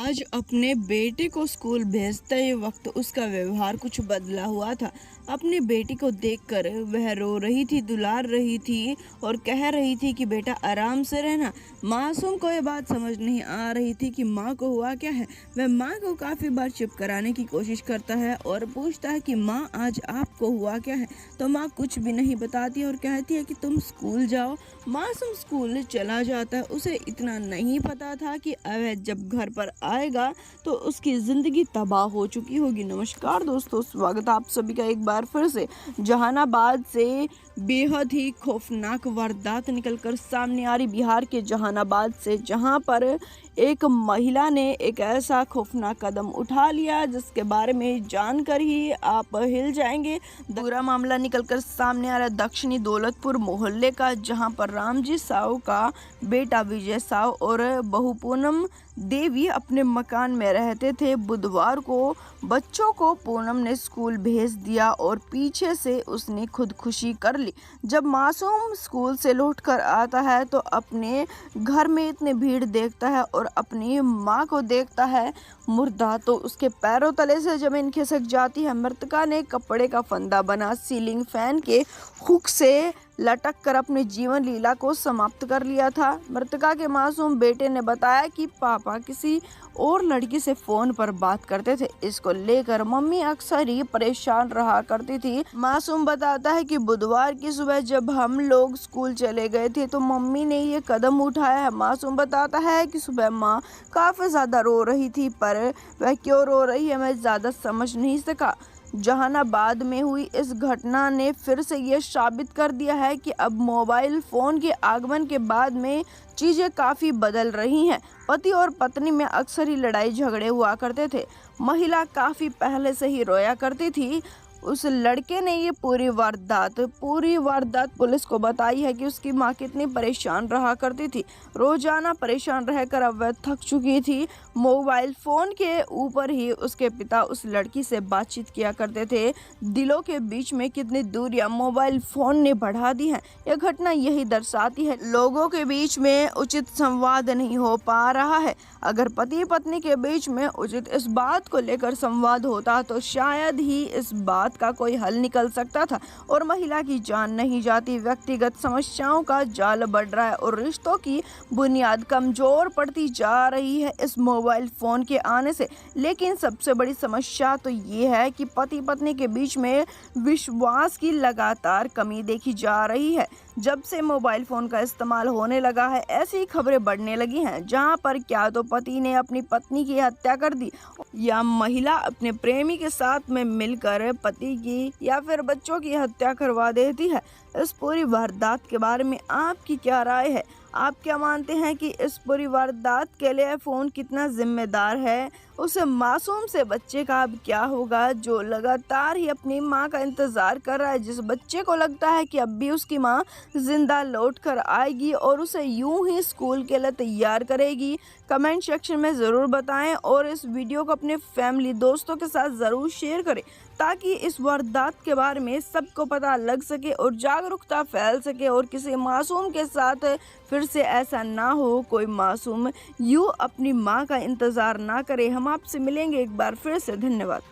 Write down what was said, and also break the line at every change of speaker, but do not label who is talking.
आज अपने बेटे को स्कूल भेजते वक्त उसका व्यवहार कुछ बदला हुआ था। अपनी बेटी को देखकर वह रो रही थी, दुलार रही थी और कह रही थी कि बेटा आराम से रहना। मासूम को यह बात समझ नहीं आ रही थी कि माँ को हुआ क्या है। वह माँ को काफ़ी बार चुप कराने की कोशिश करता है और पूछता है कि माँ आज आपको हुआ क्या है। तो माँ कुछ भी नहीं बताती और कहती है कि तुम स्कूल जाओ। मासूम स्कूल चला जाता है। उसे इतना नहीं पता था कि वह जब घर पर आएगा तो उसकी ज़िंदगी तबाह हो चुकी होगी। नमस्कार दोस्तों, स्वागत है आप सभी का एक बार फिर से। जहानाबाद से बेहद ही खौफनाक वारदात निकलकर सामने आ रही, बिहार के जहानाबाद से, जहां पर एक महिला ने एक ऐसा खौफनाक कदम उठा लिया जिसके बारे में जानकर ही आप हिल जाएंगे। पूरा मामला निकलकर सामने आ रहा है दक्षिणी दौलतपुर मोहल्ले का, जहां पर रामजी साव का बेटा विजय साव और बहू पूनम देवी अपने मकान में रहते थे। बुधवार को बच्चों को पूनम ने स्कूल भेज दिया और पीछे से उसने खुदकुशी कर ली। जब मासूम स्कूल से लौटकर आता है तो अपने घर में इतनी भीड़ देखता है और अपनी माँ को देखता है मुर्दा, तो उसके पैरों तले से जमीन खिसक जाती है। मृतका ने कपड़े का फंदा बना सीलिंग फैन के हुक से लटक कर अपनी जीवन लीला को समाप्त कर लिया था। मृतका के मासूम बेटे ने बताया कि पापा किसी और लड़की से फोन पर बात करते थे। इसको लेकर मम्मी अक्सर ही परेशान रहा करती थी। मासूम बताता है कि बुधवार की सुबह जब हम लोग स्कूल चले गए थे तो मम्मी ने ये कदम उठाया है। मासूम बताता है कि सुबह माँ काफ़ी ज़्यादा रो रही थी, पर वह क्यों रो रही है मैं ज़्यादा समझ नहीं सका। जहानाबाद में हुई इस घटना ने फिर से ये साबित कर दिया है कि अब मोबाइल फ़ोन के आगमन के बाद में चीज़ें काफ़ी बदल रही हैं। पति और पत्नी में अक्सर ही लड़ाई झगड़े हुआ करते थे। महिला काफ़ी पहले से ही रोया करती थी। उस लड़के ने ये पूरी वारदात पुलिस को बताई है कि उसकी माँ कितनी परेशान रहा करती थी। रोजाना परेशान रहकर अब वह थक चुकी थी। मोबाइल फ़ोन के ऊपर ही उसके पिता उस लड़की से बातचीत किया करते थे। दिलों के बीच में कितनी दूरियां मोबाइल फ़ोन ने बढ़ा दी हैं। यह घटना यही दर्शाती है लोगों के बीच में उचित संवाद नहीं हो पा रहा है। अगर पति पत्नी के बीच में उचित इस बात को लेकर संवाद होता तो शायद ही इस बात का कोई हल निकल सकता था और महिला की जान नहीं जाती। व्यक्तिगत समस्याओं का जाल बढ़ रहा है और रिश्तों की बुनियाद कमजोर पड़ती जा रही है इस मोबाइल फ़ोन के आने से। लेकिन सबसे बड़ी समस्या तो ये है कि पति पत्नी के बीच में विश्वास की लगातार कमी देखी जा रही है। जब से मोबाइल फ़ोन का इस्तेमाल होने लगा है, ऐसी खबरें बढ़ने लगी हैं जहां पर क्या तो पति ने अपनी पत्नी की हत्या कर दी या महिला अपने प्रेमी के साथ में मिलकर पति की या फिर बच्चों की हत्या करवा देती है। इस पूरी वारदात के बारे में आपकी क्या राय है? आप क्या मानते हैं कि इस पूरी वारदात के लिए फ़ोन कितना जिम्मेदार है? उस मासूम से बच्चे का अब क्या होगा जो लगातार ही अपनी माँ का इंतज़ार कर रहा है, जिस बच्चे को लगता है कि अब भी उसकी माँ ज़िंदा लौट कर आएगी और उसे यूं ही स्कूल के लिए तैयार करेगी? कमेंट सेक्शन में ज़रूर बताएं और इस वीडियो को अपने फैमिली दोस्तों के साथ ज़रूर शेयर करें ताकि इस वारदात के बारे में सबको पता लग सके और जागरूकता फैल सके और किसी मासूम के साथ फिर से ऐसा ना हो। कोई मासूम यूं अपनी माँ का इंतज़ार ना करे। हम आपसे मिलेंगे एक बार फिर से। धन्यवाद।